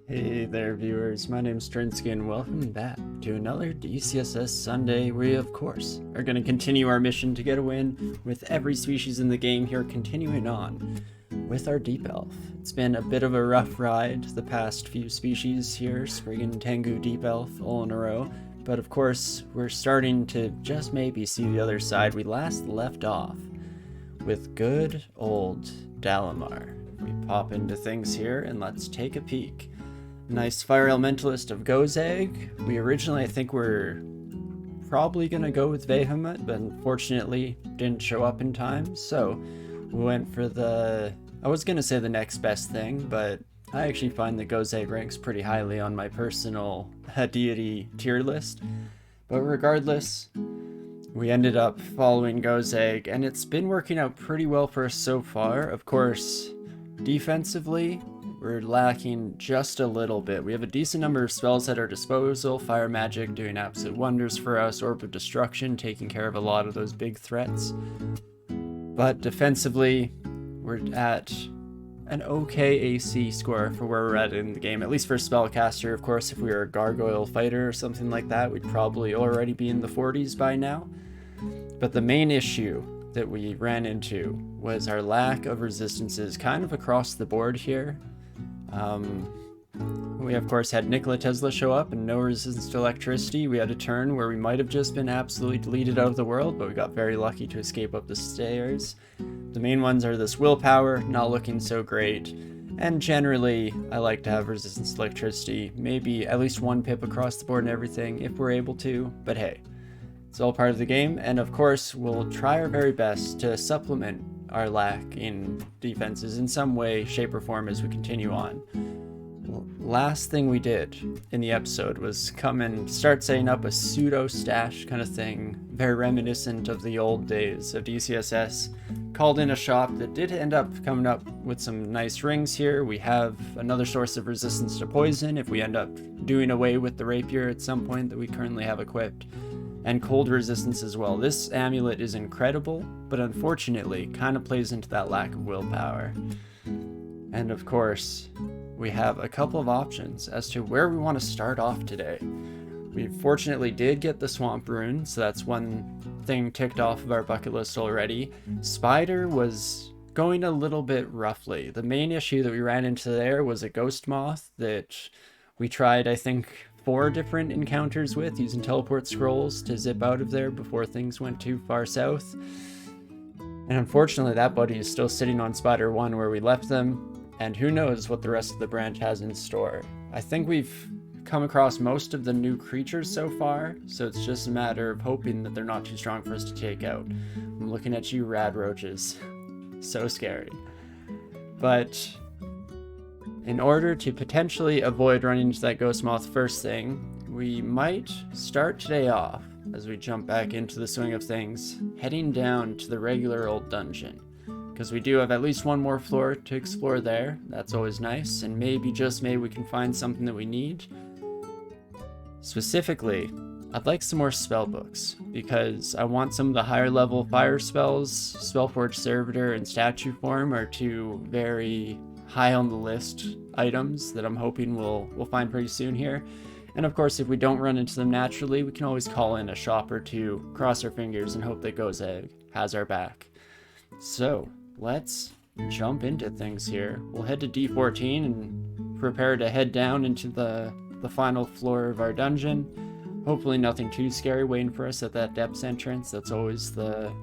Hey there viewers, my name's Torinski and welcome back to another DCSS Sunday. We of course are going to continue our mission to get a win with every species in the game here, continuing on with our Deep Elf. It's been a bit of a rough ride the past few species here, Spriggan, Tengu, Deep Elf all in a row, but of course we're starting to just maybe see the other side. We last left off with good old Dalamar. We pop into things here and let's take a peek. Nice Fire Elementalist of Gozag. We originally, I think, were probably going to go with Vehement, but unfortunately didn't show up in time. So we went for I was going to say the next best thing, but I actually find that Gozag ranks pretty highly on my personal deity tier list. But regardless, we ended up following Gozag, and it's been working out pretty well for us so far. Of course, defensively, we're lacking just a little bit. We have a decent number of spells at our disposal. Fire Magic doing absolute wonders for us. Orb of Destruction taking care of a lot of those big threats. But defensively, we're at an okay AC score for where we're at in the game. At least for Spellcaster. Of course, if we were a Gargoyle Fighter or something like that, we'd probably already be in the 40s by now. But the main issue that we ran into was our lack of resistances kind of across the board here. We of course had Nikola Tesla show up and no resistance to electricity. We had a turn where we might have just been absolutely deleted out of the world, but we got very lucky to escape up the stairs. The main ones are this willpower, not looking so great, and generally I like to have resistance to electricity, maybe at least one pip across the board and everything if we're able to, but hey, it's all part of the game, and of course we'll try our very best to supplement our lack in defenses in some way, shape, or form as we continue on. Last thing we did in the episode was come and start setting up a Pseudostash kind of thing, very reminiscent of the old days of DCSS. Called in a shop that did end up coming up with some nice rings here. We have another source of resistance to poison if we end up doing away with the rapier at some point that we currently have equipped. And cold resistance as well. This amulet is incredible, but unfortunately kind of plays into that lack of willpower. And of course, we have a couple of options as to where we want to start off today. We fortunately did get the Swamp Rune, so that's one thing ticked off of our bucket list already. Spider was going a little bit roughly. The main issue that we ran into there was a ghost moth that we tried, I think, 4 different encounters with, using teleport scrolls to zip out of there before things went too far south. And unfortunately that buddy is still sitting on Spider 1 where we left them, and who knows what the rest of the branch has in store. I think we've come across most of the new creatures so far, so it's just a matter of hoping that they're not too strong for us to take out. I'm looking at you, rad roaches. So scary. But in order to potentially avoid running into that ghost moth first thing, we might start today off, as we jump back into the swing of things, heading down to the regular old dungeon. Because we do have at least one more floor to explore there. That's always nice, and maybe, just maybe, we can find something that we need. Specifically, I'd like some more spell books, because I want some of the higher level fire spells. Spellforge Servitor and Statue Form are 2 very high on the list items that I'm hoping we'll find pretty soon here. And of course, if we don't run into them naturally, we can always call in a shop or 2, cross our fingers, and hope that Gozag has our back. So let's jump into things here. We'll head to D14 and prepare to head down into the final floor of our dungeon. Hopefully nothing too scary waiting for us at that depths entrance. That's always the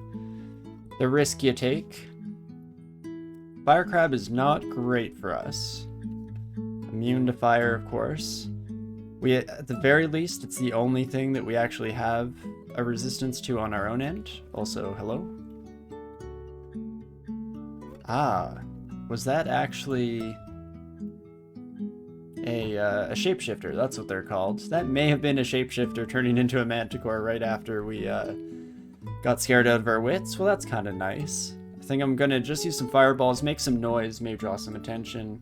risk you take. Fire Crab is not great for us. Immune to fire, of course. At the very least, it's the only thing that we actually have a resistance to on our own end. Also, hello? Ah, was that actually a shapeshifter? That's what they're called. That may have been a shapeshifter turning into a manticore right after we got scared out of our wits. Well, that's kind of nice. I think I'm gonna just use some fireballs, make some noise, maybe draw some attention.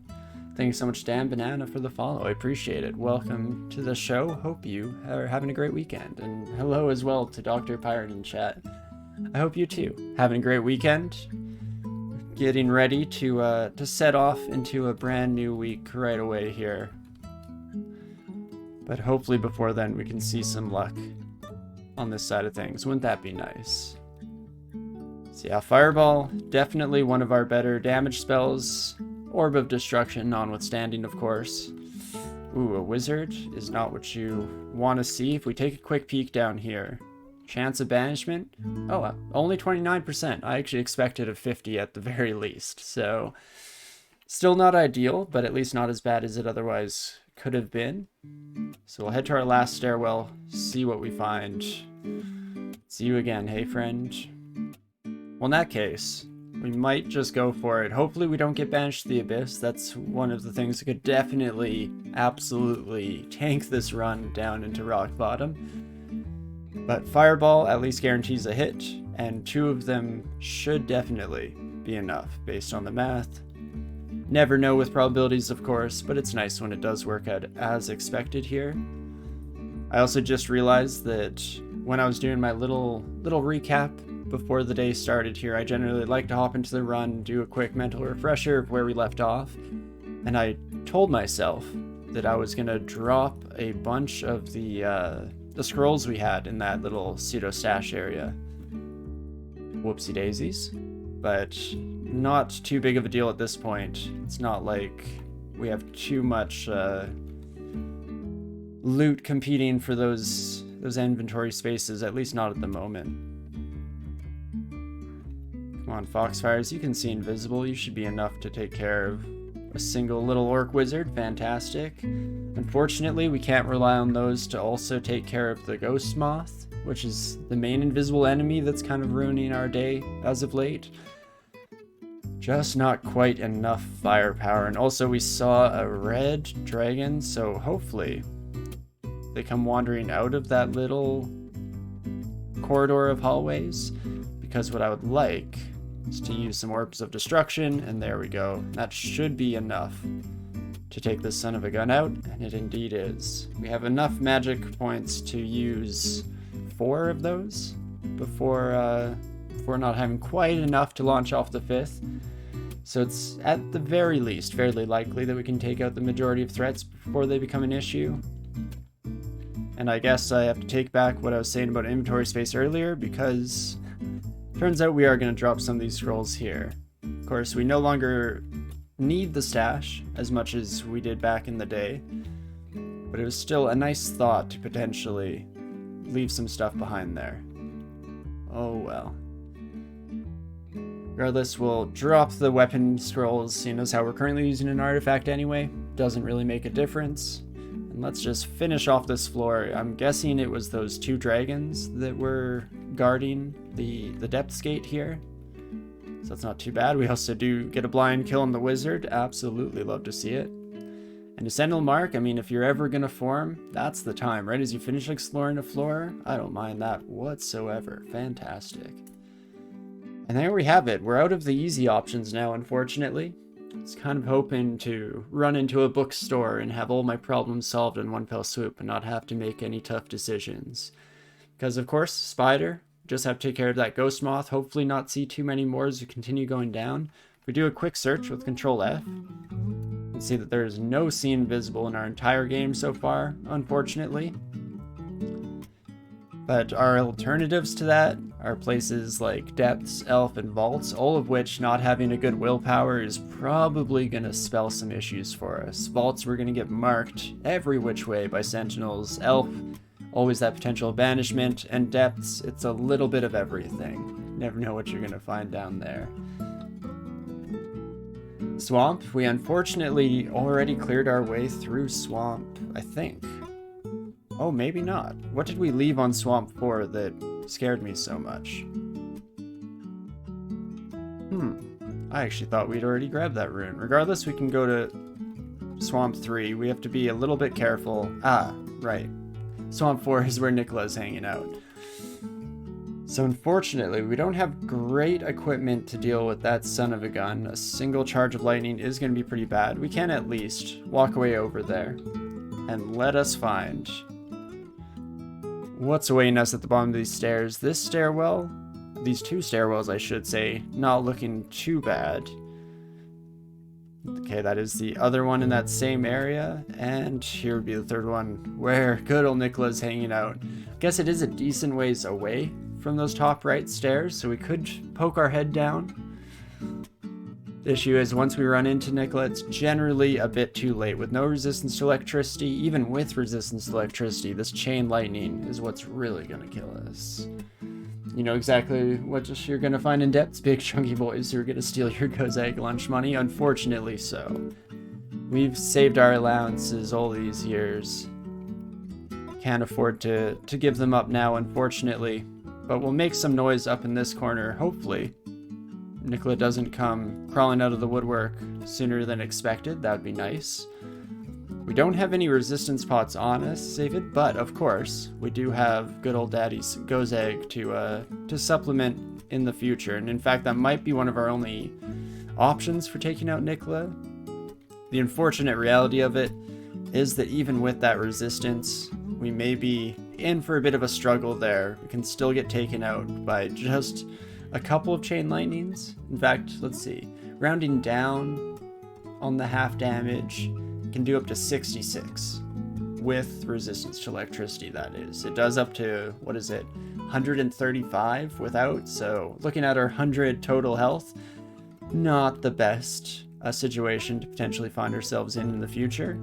Thank you so much, Dan Banana, for the follow. I appreciate it. Welcome to the show. Hope you are having a great weekend. And hello as well to Dr. Pirate in chat. I hope you too. Having a great weekend. Getting ready to set off into a brand new week right away here. But hopefully before then we can see some luck on this side of things. Wouldn't that be nice? So yeah, Fireball, definitely one of our better damage spells. Orb of Destruction notwithstanding, of course. Ooh, a Wizard is not what you want to see. If we take a quick peek down here, chance of banishment? Oh, only 29%. I actually expected a 50 at the very least. So, still not ideal, but at least not as bad as it otherwise could have been. So we'll head to our last stairwell, see what we find. See you again, hey friend. Well, in that case, we might just go for it. Hopefully we don't get banished to the Abyss. That's one of the things that could definitely, absolutely tank this run down into rock bottom. But Fireball at least guarantees a hit, and 2 of them should definitely be enough based on the math. Never know with probabilities, of course, but it's nice when it does work out as expected here. I also just realized that when I was doing my little recap before the day started here, I generally like to hop into the run, do a quick mental refresher of where we left off, and I told myself that I was gonna drop a bunch of the scrolls we had in that little Pseudostash area. Whoopsie daisies, but not too big of a deal at this point. It's not like we have too much loot competing for those inventory spaces, at least not at the moment. Come on, Foxfires, you can see invisible. You should be enough to take care of a single little orc wizard. Fantastic. Unfortunately, we can't rely on those to also take care of the ghost moth, which is the main invisible enemy that's kind of ruining our day as of late. Just not quite enough firepower. And also we saw a red dragon, so hopefully they come wandering out of that little corridor of hallways, because what I would like is to use some Orbs of Destruction, and there we go. That should be enough to take this son of a gun out, and it indeed is. We have enough magic points to use 4 of those before not having quite enough to launch off the 5th. So it's at the very least fairly likely that we can take out the majority of threats before they become an issue. And I guess I have to take back what I was saying about inventory space earlier, because turns out we are going to drop some of these scrolls here. Of course, we no longer need the stash as much as we did back in the day, but it was still a nice thought to potentially leave some stuff behind there. Oh well. Regardless, we'll drop the weapon scrolls, seeing as how we're currently using an artifact anyway. Doesn't really make a difference. And let's just finish off this floor. I'm guessing it was those 2 dragons that were guarding the depths gate here. So that's not too bad. We also do get a blind kill on the wizard. Absolutely love to see it. And to Sentinel Mark, I mean, if you're ever gonna form, that's the time. Right as you finish exploring the floor, I don't mind that whatsoever. Fantastic. And there we have it. We're out of the easy options now, unfortunately. I was kind of hoping to run into a bookstore and have all my problems solved in one fell swoop and not have to make any tough decisions. Because, of course, Spider, just have to take care of that ghost moth, hopefully not see too many more as we continue going down. If we do a quick search with Control F, you can see that there is no scene visible in our entire game so far, unfortunately. But our alternatives to that are places like Depths, Elf, and Vaults, all of which not having a good willpower is probably going to spell some issues for us. Vaults, we're going to get marked every which way by Sentinels. Elf, always that potential banishment. And Depths, it's a little bit of everything. Never know what you're going to find down there. Swamp, we unfortunately already cleared our way through Swamp, I think. Oh, maybe not. What did we leave on Swamp 4 that scared me so much? I actually thought we'd already grabbed that rune. Regardless, we can go to Swamp 3. We have to be a little bit careful. Ah, right. Swamp 4 is where Nicola's hanging out. So unfortunately, we don't have great equipment to deal with that son of a gun. A single charge of lightning is going to be pretty bad. We can at least walk away over there and let us find what's awaiting us at the bottom of these stairs. This stairwell, these 2 stairwells I should say, not looking too bad. Okay, that is the other one in that same area. And here would be the third one where good old Nicola's hanging out. Guess it is a decent ways away from those top right stairs, so we could poke our head down. The issue is once we run into Nicola, it's generally a bit too late. With no resistance to electricity, even with resistance to electricity, this chain lightning is what's really going to kill us. You know exactly what you're going to find in depths, big chunky boys who are going to steal your Gozag lunch money. Unfortunately so. We've saved our allowances all these years. Can't afford to give them up now, unfortunately. But we'll make some noise up in this corner, hopefully. Nicola doesn't come crawling out of the woodwork sooner than expected. That would be nice. We don't have any resistance pots on us, save it, but of course, we do have good old daddy's Gozag to supplement in the future. And in fact, that might be one of our only options for taking out Nicola. The unfortunate reality of it is that even with that resistance, we may be in for a bit of a struggle there. We can still get taken out by just a couple of chain lightnings. In fact, let's see. Rounding down on the half damage can do up to 66 with resistance to electricity, that is. It does up to, what is it, 135 without, so looking at our 100 total health, not the best situation to potentially find ourselves in the future.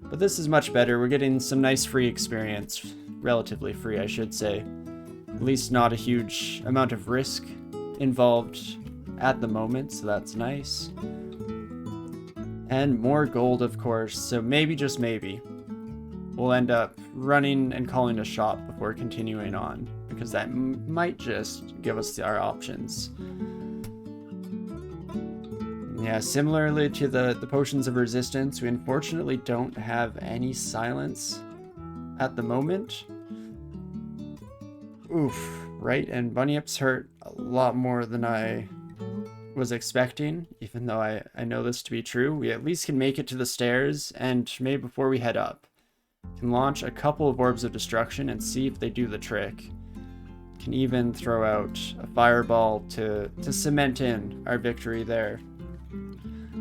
But this is much better. We're getting some nice free experience, relatively free I should say. At least not a huge amount of risk involved at the moment, so that's nice. And more gold, of course, so maybe, just maybe, we'll end up running and calling a shop before continuing on, because that might just give us our options. Yeah, similarly to the potions of resistance, we unfortunately don't have any silence at the moment. Oof, right? And bunny-ups hurt a lot more than I was expecting, even though I know this to be true. We at least can make it to the stairs, and maybe before we head up, can launch a couple of orbs of destruction and see if they do the trick. Can even throw out a fireball to cement in our victory there.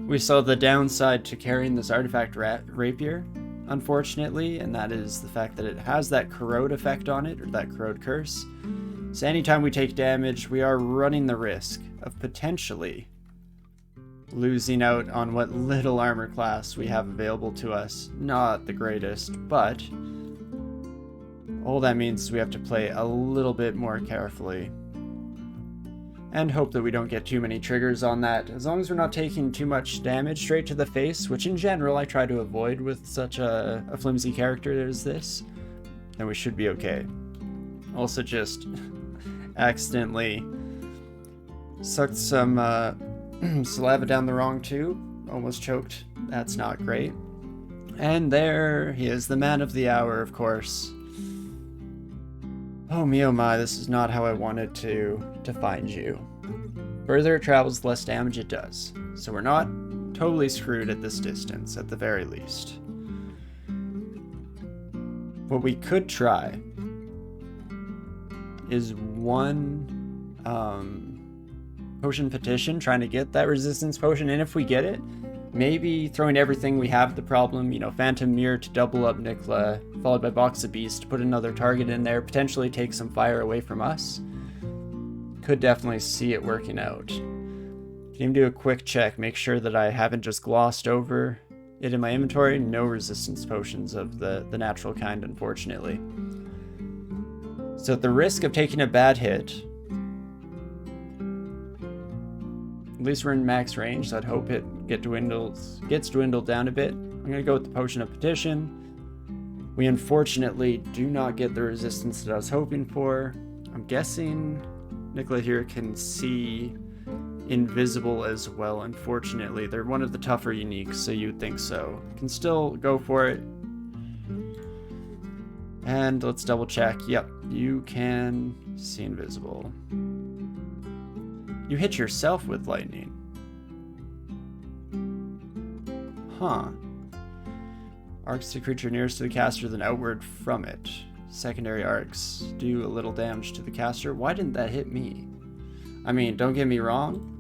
We saw the downside to carrying this artifact rapier, unfortunately, and that is the fact that it has that corrode effect on it, or that corrode curse. So anytime we take damage, we are running the risk of potentially losing out on what little armor class we have available to us. Not the greatest, but all that means is we have to play a little bit more carefully and hope that we don't get too many triggers on that. As long as we're not taking too much damage straight to the face, which in general I try to avoid with such a flimsy character as this, then we should be okay. Also just accidentally sucked some saliva down the wrong tube. Almost choked. That's not great. And there he is, the man of the hour, of course. Oh me, oh my, this is not how I wanted to find you. Further it travels, the less damage it does. So we're not totally screwed at this distance, at the very least. What we could try is one potion petition, trying to get that resistance potion, and if we get it, maybe throwing everything we have the problem, you know, Phantom Mirror to double up Nicola, followed by Box of Beast to put another target in there, potentially take some fire away from us. Could definitely see it working out. Can even do a quick check, make sure that I haven't just glossed over it in my inventory. No resistance potions of the natural kind, unfortunately. So at the risk of taking a bad hit, at least we're in max range, so I'd hope it gets dwindled down a bit. I'm going to go with the Potion of Petition. We unfortunately do not get the resistance that I was hoping for. I'm guessing Nicola here can see invisible as well, unfortunately. They're one of the tougher uniques, so you'd think so. Can still go for it. And let's double check. Yep, you can see invisible. You hit yourself with lightning. Huh. Arcs to creature nearest to the caster, then outward from it. Secondary arcs do a little damage to the caster. Why didn't that hit me? I mean, don't get me wrong.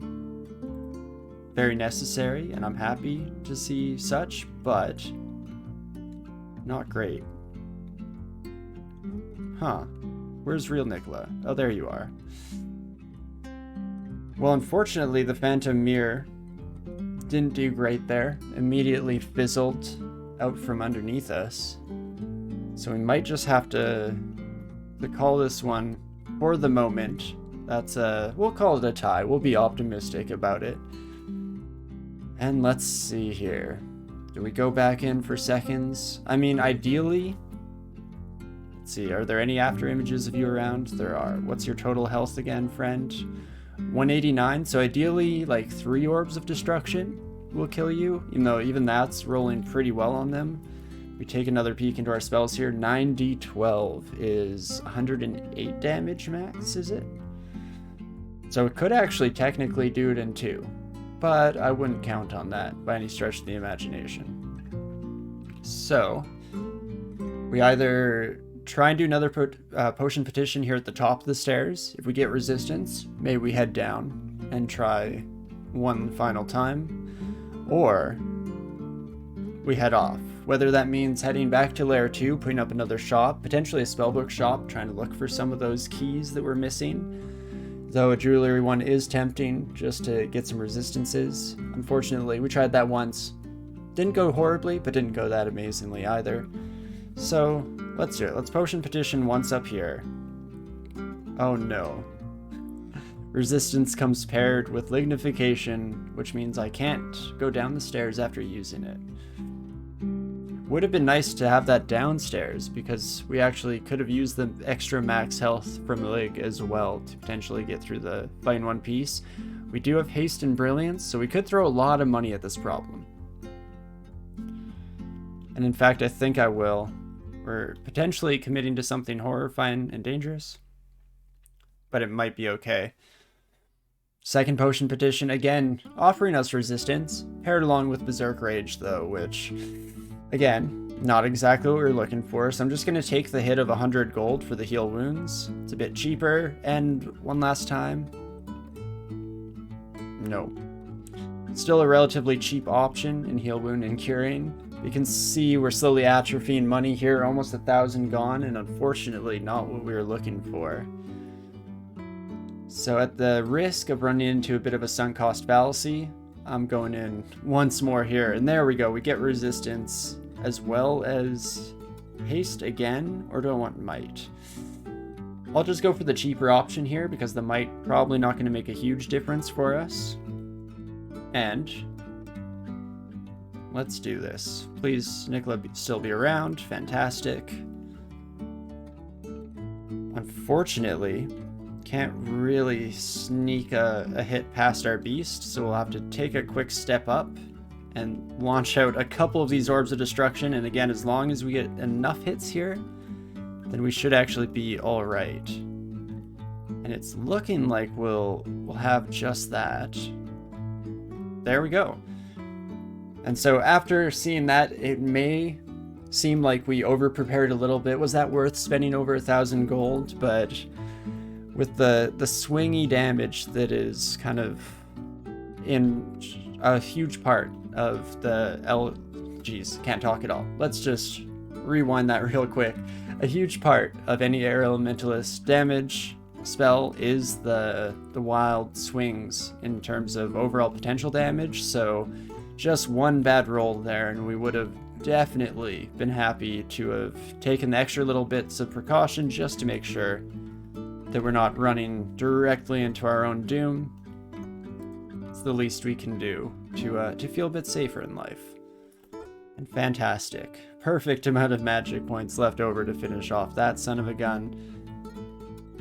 very necessary, and I'm happy to see such, but not great. Huh. Where's real Nicola? Oh, there you are. Well, unfortunately, the Phantom Mirror didn't do great there. Immediately fizzled out from underneath us. So we might just have to call this one for the moment. We'll call it a tie. We'll be optimistic about it. And let's see here. Do we go back in for seconds? I mean, ideally... Let's see, are there any after images of you around? There are. What's your total health again, friend? 189, so ideally, like 3 Orbs of Destruction will kill you, even though even that's rolling pretty well on them. We take another peek into our spells here. 9d12 is 108 damage max, is it? So it could actually technically do it in 2. But I wouldn't count on that by any stretch of the imagination. So, we either try and do another potion petition here at the top of the stairs. If we get resistance, maybe we head down and try one final time. Or we head off. Whether that means heading back to Lair 2, putting up another shop, potentially a spellbook shop, trying to look for some of those keys that we're missing. Though a jewelry one is tempting, just to get some resistances. Unfortunately, we tried that once. Didn't go horribly, but didn't go that amazingly either. So, let's do it. Let's potion petition once up here. Oh no. Resistance comes paired with lignification, which means I can't go down the stairs after using it. Would have been nice to have that downstairs, because we actually could have used the extra max health from Lig as well to potentially get through the fight in one piece. We do have haste and brilliance, so we could throw a lot of money at this problem. And in fact, I think I will. We're potentially committing to something horrifying and dangerous, but it might be okay. Second potion petition, again, offering us resistance, paired along with Berserk Rage though, which... Again, not exactly what we were looking for, so I'm just going to take the hit of 100 gold for the heal wounds. It's a bit cheaper, and one last time. No. Still a relatively cheap option in heal wound and curing. You can see we're slowly atrophying money here, almost 1,000 gone, and unfortunately not what we were looking for. So at the risk of running into a bit of a sunk cost fallacy, I'm going in once more here, and there we go. We get resistance as well as haste again, or do I want might? I'll just go for the cheaper option here because the might probably not going to make a huge difference for us. And let's do this. Please, Nicola, still be around. Fantastic. Unfortunately, can't really sneak a hit past our beast, so we'll have to take a quick step up and launch out a couple of these Orbs of Destruction, and again, as long as we get enough hits here, then we should actually be alright. And it's looking like we'll have just that. There we go. And so after seeing that, it may seem like we over-prepared a little bit. Was that worth spending over 1,000 gold? But with the swingy damage that is kind of in a huge part of the Geez, can't talk at all. Let's just rewind that real quick. A huge part of any Air Elementalist damage spell is the wild swings in terms of overall potential damage, so just one bad roll there and we would have definitely been happy to have taken the extra little bits of precaution just to make sure that we're not running directly into our own doom. It's the least we can do to feel a bit safer in life. And fantastic. Perfect amount of magic points left over to finish off that son of a gun.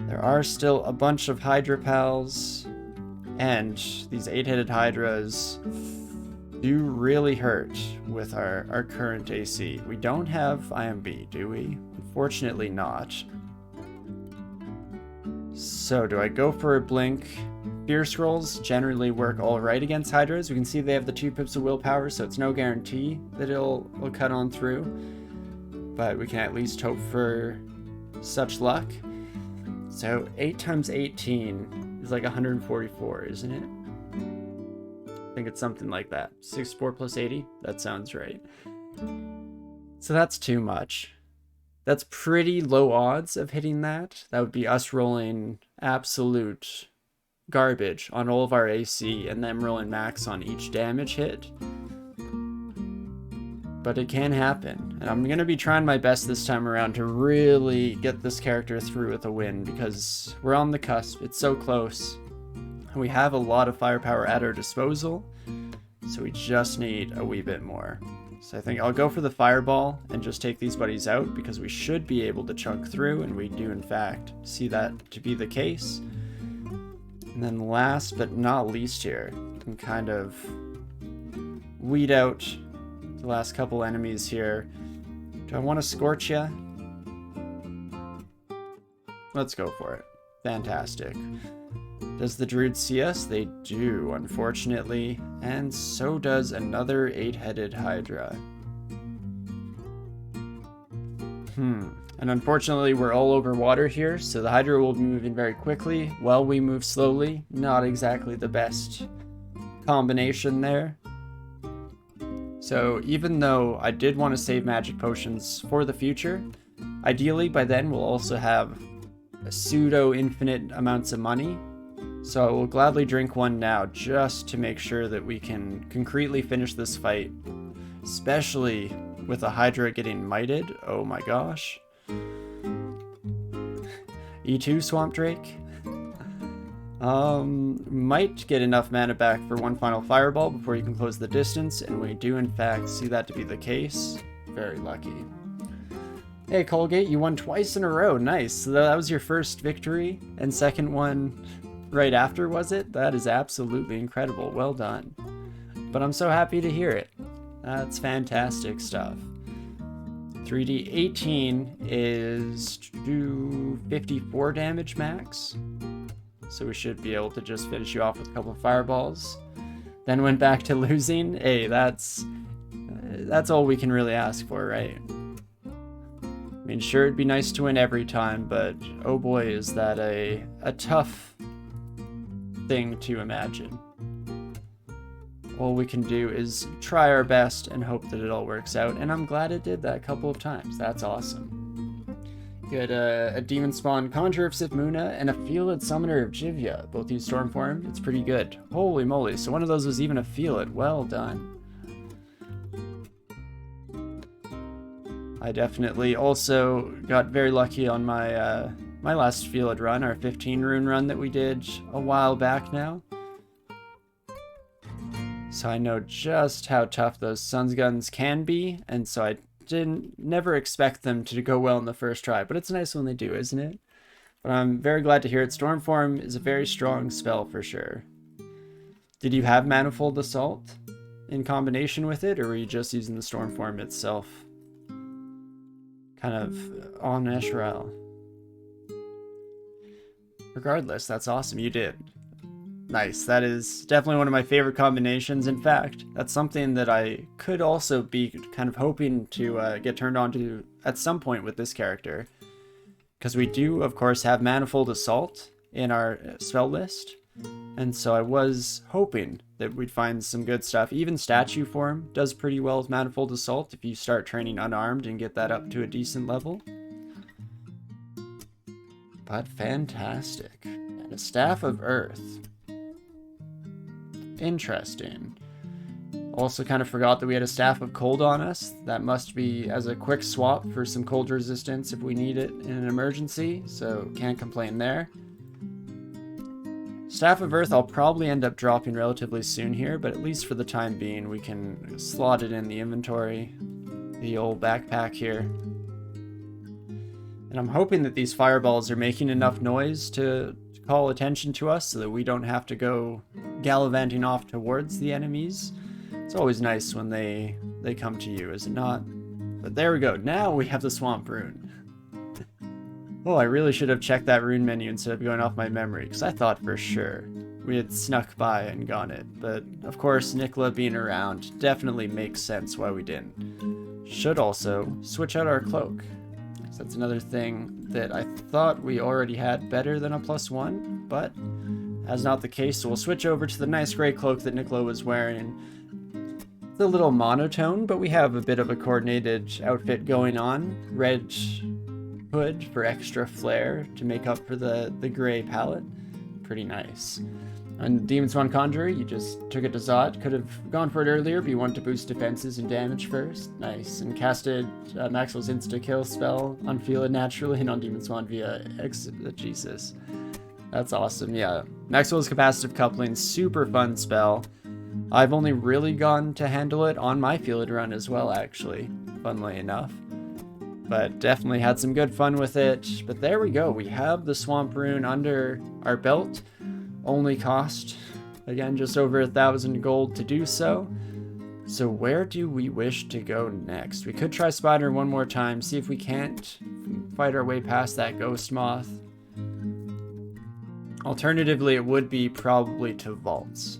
There are still a bunch of Hydra pals, and these 8-headed Hydras do really hurt with our current AC. We don't have IMB, do we? Unfortunately not. So do I go for a blink? Fear Scrolls generally work alright against Hydras. We can see they have the 2 pips of willpower, so it's no guarantee that it'll cut on through. But we can at least hope for such luck. So 8 times 18 is like 144, isn't it? think it's something like that. 64 plus 80? That sounds right. So that's too much. That's pretty low odds of hitting that. That would be us rolling absolute garbage on all of our AC and them rolling max on each damage hit. But it can happen. And I'm going to be trying my best this time around to really get this character through with a win, because we're on the cusp. It's so close. And we have a lot of firepower at our disposal. So we just need a wee bit more. So I think I'll go for the fireball and just take these buddies out, because we should be able to chunk through, and we do in fact see that to be the case. And then last but not least here, can kind of weed out the last couple enemies here. Do I want to scorch ya? Let's go for it. Fantastic. Does the Druids see us? They do, unfortunately. And so does another 8-headed Hydra. And unfortunately, we're all over water here, so the Hydra will be moving very quickly while we move slowly. Not exactly the best combination there. So even though I did want to save magic potions for the future, ideally by then we'll also have a pseudo-infinite amounts of money. So I will gladly drink one now just to make sure that we can concretely finish this fight, especially with a Hydra getting mited. Oh my gosh. E2 Swamp Drake. Might get enough mana back for one final fireball before you can close the distance, and we do in fact see that to be the case. Very lucky. Hey Colgate, you won twice in a row. Nice. So that was your first victory, and second one right after, was it? That is absolutely incredible. Well done. But I'm so happy to hear it. That's fantastic stuff. 3d 18 is 254 damage max. So we should be able to just finish you off with a couple of fireballs. Then went back to losing. Hey, that's all we can really ask for, right? I mean, sure, it'd be nice to win every time, but oh boy, is that a tough thing to imagine. All we can do is try our best and hope that it all works out, and I'm glad it did that a couple of times. That's awesome. You had a Demon Spawn Conjurer of Sifmuna and a Fielded Summoner of Jivia. Both use Storm Form. It's pretty good. Holy moly, so one of those was even a Fielded. Well done. I definitely also got very lucky on my my last Fielded run, our 15 rune run that we did a while back now. So I know just how tough those Sun's Guns can be, and so I never expect them to go well in the first try, but it's nice when they do, isn't it? But I'm very glad to hear it. Storm Form is a very strong spell for sure. Did you have Manifold Assault in combination with it, or were you just using the Storm Form itself? Kind of en naturel. Regardless, that's awesome. You did. Nice. That is definitely one of my favorite combinations. In fact, that's something that I could also be kind of hoping to get turned on to at some point with this character. Because we do, of course, have Manifold Assault in our spell list. And so I was hoping that we'd find some good stuff. Even Statue Form does pretty well with Manifold Assault if you start training unarmed and get that up to a decent level. But fantastic. And a Staff of Earth. Interesting. Also kind of forgot that we had a Staff of Cold on us. That must be as a quick swap for some cold resistance if we need it in an emergency, so can't complain there. Staff of Earth I'll probably end up dropping relatively soon here, but at least for the time being we can slot it in the inventory. The old backpack here. And I'm hoping that these fireballs are making enough noise to call attention to us so that we don't have to go gallivanting off towards the enemies. It's always nice when they come to you, is it not? But there we go. Now we have the Swamp Rune. Oh, I really should have checked that rune menu instead of going off my memory, because I thought for sure we had snuck by and gone it. But of course, Nicola being around definitely makes sense why we didn't. Should also switch out our cloak. So that's another thing that I thought we already had better than a +1, but as not the case, so we'll switch over to the nice gray cloak that Nicola was wearing. It's a little monotone, but we have a bit of a coordinated outfit going on. Red hood for extra flair to make up for the gray palette. Pretty nice. On Demon Swan Conjurer, you just took it to Zot. Could have gone for it earlier, but you want to boost defenses and damage first. Nice. And casted Maxwell's insta-kill spell on Fila naturally and on Demon Swan via Exegesis. That's awesome, yeah. Maxwell's Capacitive Coupling, super fun spell. I've only really gotten to handle it on my Field run as well, actually, funnily enough. But definitely had some good fun with it. But there we go, we have the Swamp Rune under our belt. Only cost, again, just over 1,000 gold to do so. So where do we wish to go next? We could try Spider one more time, see if we can't fight our way past that Ghost Moth. Alternatively, it would be probably to Vaults.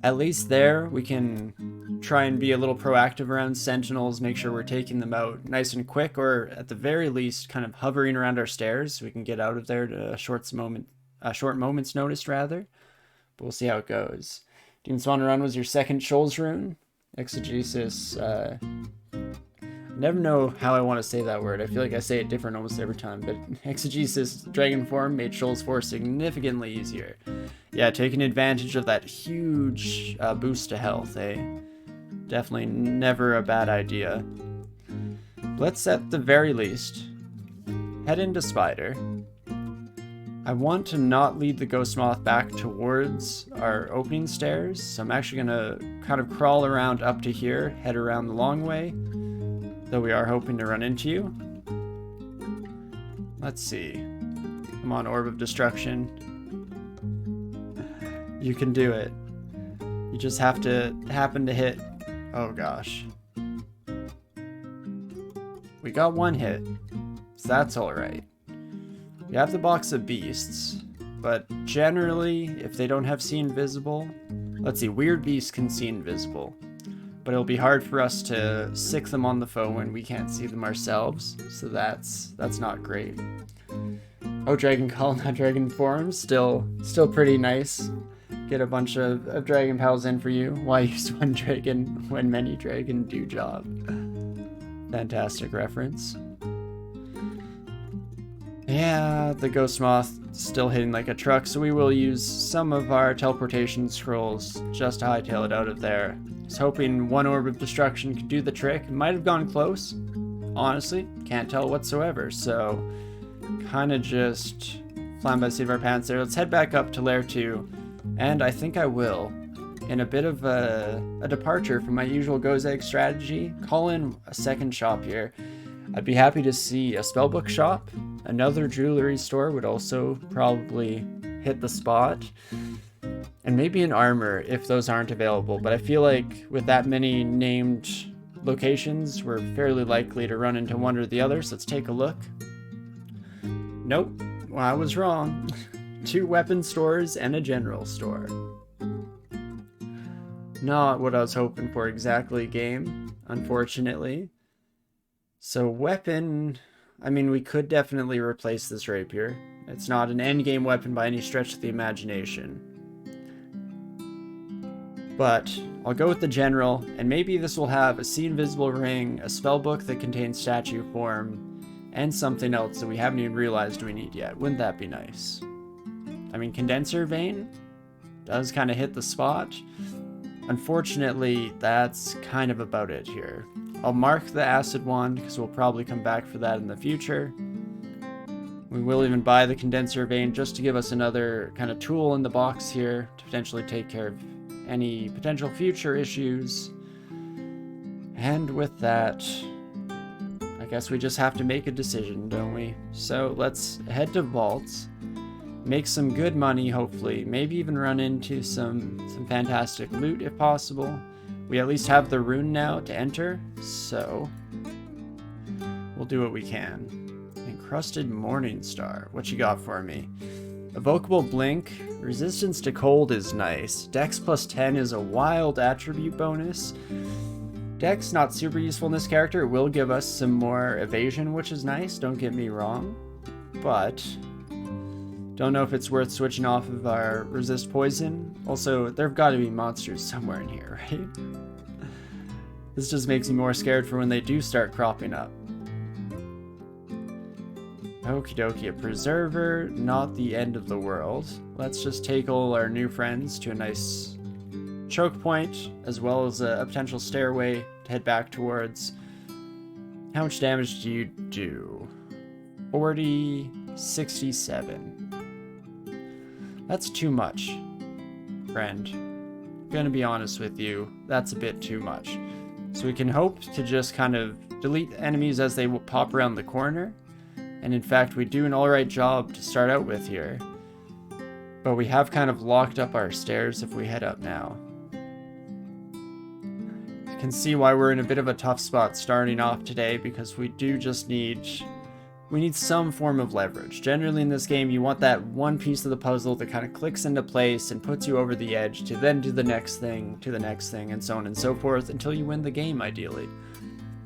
At least there, we can try and be a little proactive around Sentinels, make sure we're taking them out nice and quick, or at the very least, kind of hovering around our stairs so we can get out of there to a short moment's notice, rather. But we'll see how it goes. Demon Swan Run was your second Shoals rune. Exegesis, never know how I want to say that word. I feel like I say it different almost every time, but Exegesis Dragon Form made Shoals 4 significantly easier. Yeah, taking advantage of that huge boost to health, eh? Definitely never a bad idea. Let's, at the very least, head into Spider. I want to not lead the Ghost Moth back towards our opening stairs, so I'm actually going to kind of crawl around up to here, head around the long way, though we are hoping to run into you. Let's see. Come on, Orb of Destruction. You can do it. You just have to happen to hit. Oh gosh. We got one hit, so that's alright. We have the box of beasts, but generally, if they don't have See Invisible, let's see, weird beasts can see invisible, but it'll be hard for us to sick them on the foe when we can't see them ourselves, so that's not great. Oh, Dragon Call, not Dragon Form, still pretty nice. Get a bunch of Dragon Pals in for you. Why use one dragon when many dragon do job? Fantastic reference. Yeah, the Ghost Moth still hitting like a truck, so we will use some of our teleportation scrolls just to hightail it out of there. I was hoping one Orb of Destruction could do the trick. Might have gone close. Honestly, can't tell whatsoever, so kind of just flying by the seat of our pants there. Let's head back up to Lair 2, and I think I will, in a bit of a departure from my usual Gozeg strategy, call in a second shop here. I'd be happy to see a spellbook shop. Another jewelry store would also probably hit the spot. And maybe an armor if those aren't available. But I feel like with that many named locations, we're fairly likely to run into one or the other. So let's take a look. Nope, well, I was wrong. 2 weapon stores and a general store. Not what I was hoping for exactly, game, unfortunately. So weapon, I mean, we could definitely replace this rapier. It's not an endgame weapon by any stretch of the imagination. But I'll go with the general, and maybe this will have a See Invisible ring, a spellbook that contains statue form, and something else that we haven't even realized we need yet. Wouldn't that be nice? I mean, Condenser Vein does kind of hit the spot. Unfortunately, that's kind of about it here. I'll mark the Acid Wand because we'll probably come back for that in the future. We will even buy the Condenser Vein just to give us another kind of tool in the box here to potentially take care of any potential future issues. And with that, I guess we just have to make a decision, don't we? So let's head to Vaults, make some good money, hopefully, maybe even run into some fantastic loot if possible. We at least have the rune now to enter, so we'll do what we can. Encrusted Morning Star, what you got for me? Evocable Blink, resistance to cold is nice. Dex plus 10 is a wild attribute bonus. Dex, not super useful in this character. It will give us some more evasion, which is nice, don't get me wrong. But Don't know if it's worth switching off of our resist poison. Also, there've got to be monsters somewhere in here, right? This just makes me more scared for when they do start cropping up. Okie dokie, a preserver, not the end of the world. Let's just take all our new friends to a nice choke point, as well as a potential stairway to head back towards. How much damage do you do? 40, 67. That's too much, friend. I'm gonna be honest with you, that's a bit too much. So we can hope to just kind of delete enemies as they pop around the corner. And in fact, we do an alright job to start out with here. But we have kind of locked up our stairs if we head up now. You can see why we're in a bit of a tough spot starting off today, because we do just need some form of leverage. Generally in this game, you want that one piece of the puzzle that kind of clicks into place and puts you over the edge to then do the next thing, to the next thing, and so on and so forth until you win the game, ideally.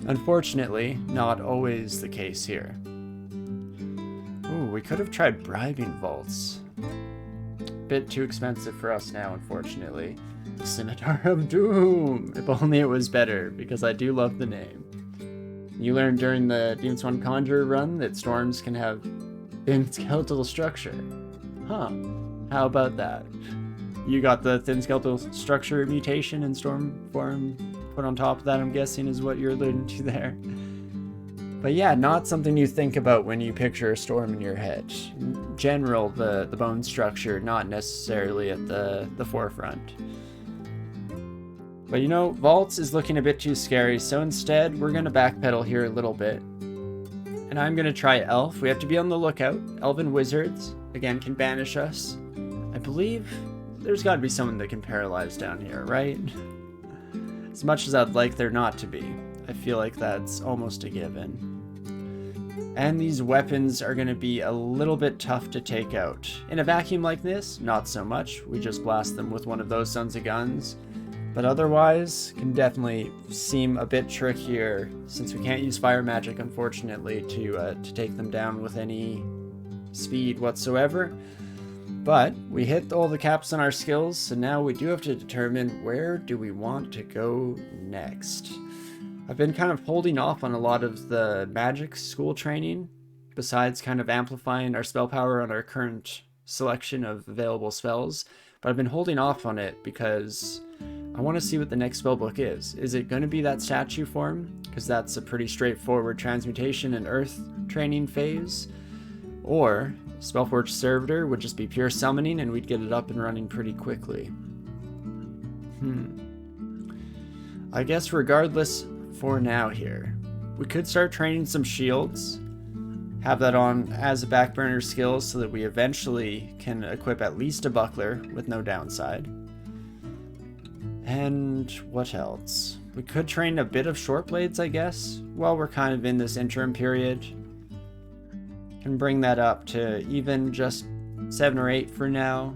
Unfortunately, not always the case here. Ooh, we could have tried bribing vaults. Bit too expensive for us now, unfortunately. Scimitar of Doom! If only it was better, because I do love the name. You learned during the Demon Swan Conjurer run that storms can have thin skeletal structure. Huh. How about that? You got the thin skeletal structure mutation in storm form put on top of that, I'm guessing, is what you're alluding to there. But yeah, not something you think about when you picture a storm in your head. In general, the bone structure, not necessarily at the forefront. But you know, vaults is looking a bit too scary, so instead we're going to backpedal here a little bit. And I'm going to try elf. We have to be on the lookout. Elven wizards, again, can banish us. I believe there's got to be someone that can paralyze down here, right? As much as I'd like there not to be, I feel like that's almost a given. And these weapons are going to be a little bit tough to take out. In a vacuum like this, not so much. We just blast them with one of those sons of guns. But otherwise, can definitely seem a bit trickier, since we can't use fire magic, unfortunately, to take them down with any speed whatsoever. But we hit all the caps on our skills, so now we do have to determine where do we want to go next. I've been kind of holding off on a lot of the magic school training, besides kind of amplifying our spell power on our current selection of available spells. But I've been holding off on it because I want to see what the next spellbook is. Is it going to be that statue form? Because that's a pretty straightforward transmutation and earth training phase. Or Spellforge Servitor would just be pure summoning and we'd get it up and running pretty quickly. I guess regardless for now here, we could start training some shields. Have that on as a back burner skill so that we eventually can equip at least a buckler with no downside. And what else? We could train a bit of short blades, I guess, while we're kind of in this interim period. Can bring that up to even just 7 or 8 for now,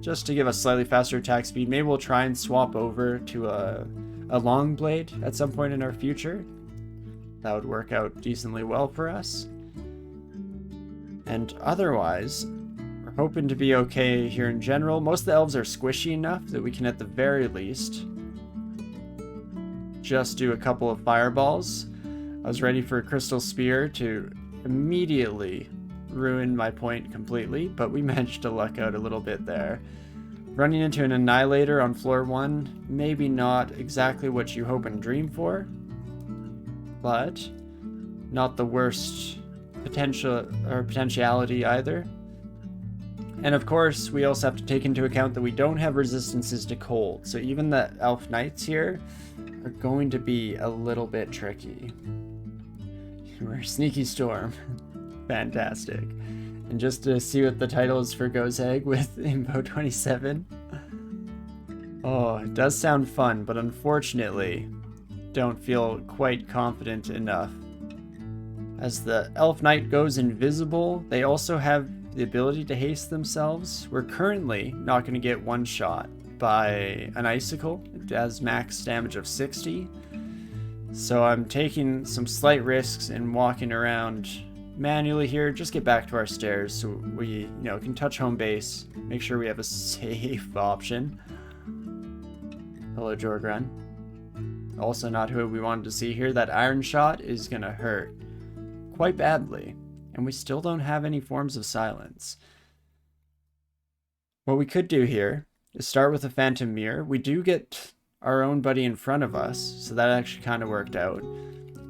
just to give us slightly faster attack speed. Maybe we'll try and swap over to a long blade at some point in our future. That would work out decently well for us. And otherwise, we're hoping to be okay here in general. Most of the elves are squishy enough that we can at the very least just do a couple of fireballs. I was ready for a crystal spear to immediately ruin my point completely, but we managed to luck out a little bit there. Running into an annihilator on floor 1, maybe not exactly what you hope and dream for, but not the worst potentiality either. And of course, we also have to take into account that we don't have resistances to cold, so even the elf knights here are going to be a little bit tricky. We're Sneaky Storm. Fantastic. And just to see what the title is for Go's Egg with Info 27. Oh, it does sound fun, but unfortunately, don't feel quite confident enough. As the Elf Knight goes invisible, they also have the ability to haste themselves. We're currently not going to get one shot by an Icicle. It has max damage of 60. So I'm taking some slight risks in walking around manually here, just get back to our stairs so we, you know, can touch home base, make sure we have a safe option. Hello, Jorgrun. Also not who we wanted to see here. That iron shot is gonna hurt quite badly, and we still don't have any forms of silence. What we could do here is start with a Phantom Mirror. We do get our own buddy in front of us, so that actually kind of worked out.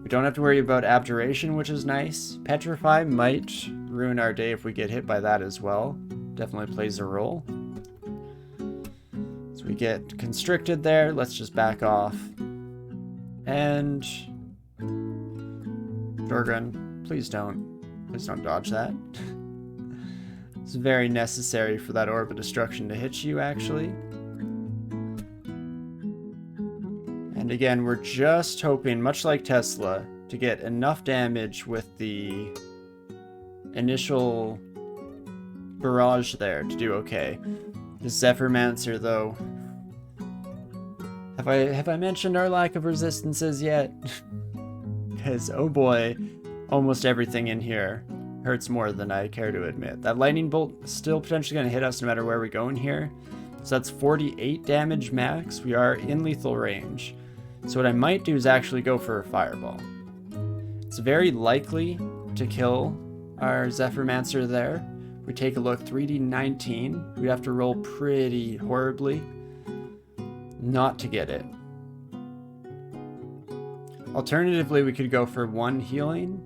We don't have to worry about Abjuration, which is nice. Petrify might ruin our day if we get hit by that as well. Definitely plays a role. So we get constricted there. Let's just back off. And Jorgrun, please don't dodge that. It's very necessary for that Orb of Destruction to hit you, actually. And again, we're just hoping, much like Tesla, to get enough damage with the initial barrage there to do okay. The Zephyrmancer, though. Have I mentioned our lack of resistances yet? Because, oh boy, almost everything in here hurts more than I care to admit. That lightning bolt is still potentially going to hit us no matter where we go in here. So that's 48 damage max. We are in lethal range. So what I might do is actually go for a fireball. It's very likely to kill our Zephyrmancer there. We take a look, 3d19. We'd have to roll pretty horribly not to get it. Alternatively, we could go for 1 healing.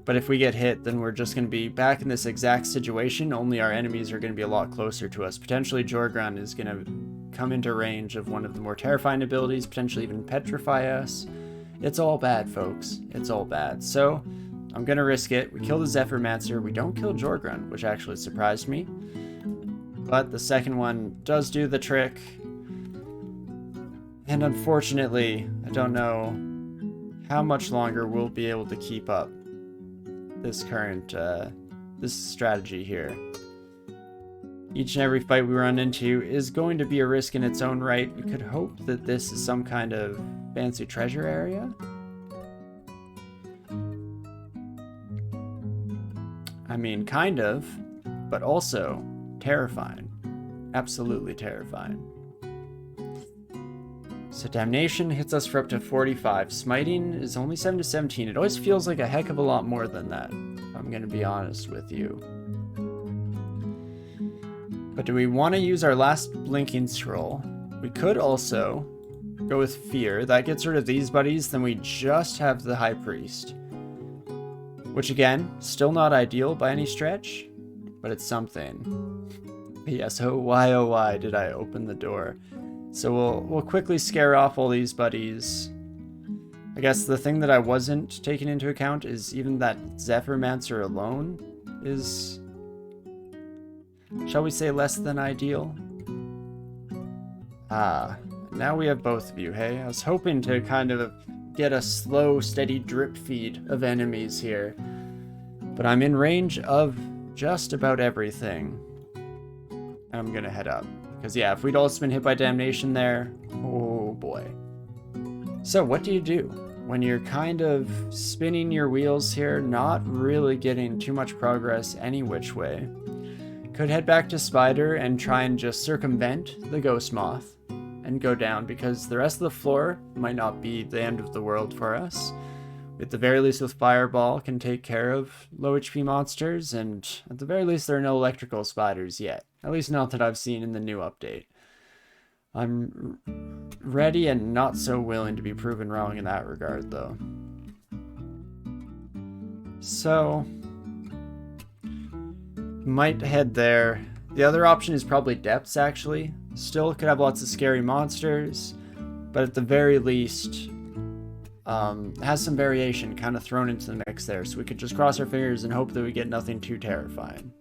But if we get hit, then we're just going to be back in this exact situation, only our enemies are going to be a lot closer to us. Potentially Jorgrun is going to come into range of one of the more terrifying abilities, potentially even petrify us. It's all bad, folks. It's all bad. So, I'm going to risk it. We kill the Zephyrmancer. We don't kill Jorgrun, which actually surprised me. But the second one does do the trick. And unfortunately, I don't know how much longer we'll be able to keep up this current, this strategy here. Each and every fight we run into is going to be a risk in its own right. We could hope that this is some kind of fancy treasure area. I mean, kind of, but also terrifying. Absolutely terrifying. So Damnation hits us for up to 45. Smiting is only 7 to 17. It always feels like a heck of a lot more than that, if I'm going to be honest with you. But do we want to use our last blinking scroll? We could also go with Fear. That gets rid of these buddies, then we just have the High Priest. Which again, still not ideal by any stretch, but it's something. Yes, oh why did I open the door? So we'll quickly scare off all these buddies. I guess the thing that I wasn't taking into account is even that Zephyrmancer alone is, shall we say, less than ideal? Ah, now we have both of you, hey? I was hoping to kind of get a slow, steady drip feed of enemies here. But I'm in range of just about everything. I'm gonna head up. Because yeah, if we'd also been hit by Damnation there, oh boy. So what do you do when you're kind of spinning your wheels here, not really getting too much progress any which way? Could head back to Spider and try and just circumvent the Ghost Moth and go down, because the rest of the floor might not be the end of the world for us. At the very least, with Fireball can take care of low HP monsters, and at the very least there are no electrical spiders yet. At least not that I've seen in the new update. I'm ready and not so willing to be proven wrong in that regard, though. So, might head there. The other option is probably Depths, actually. Still could have lots of scary monsters, but at the very least, has some variation kind of thrown into the mix there, so we could just cross our fingers and hope that we get nothing too terrifying.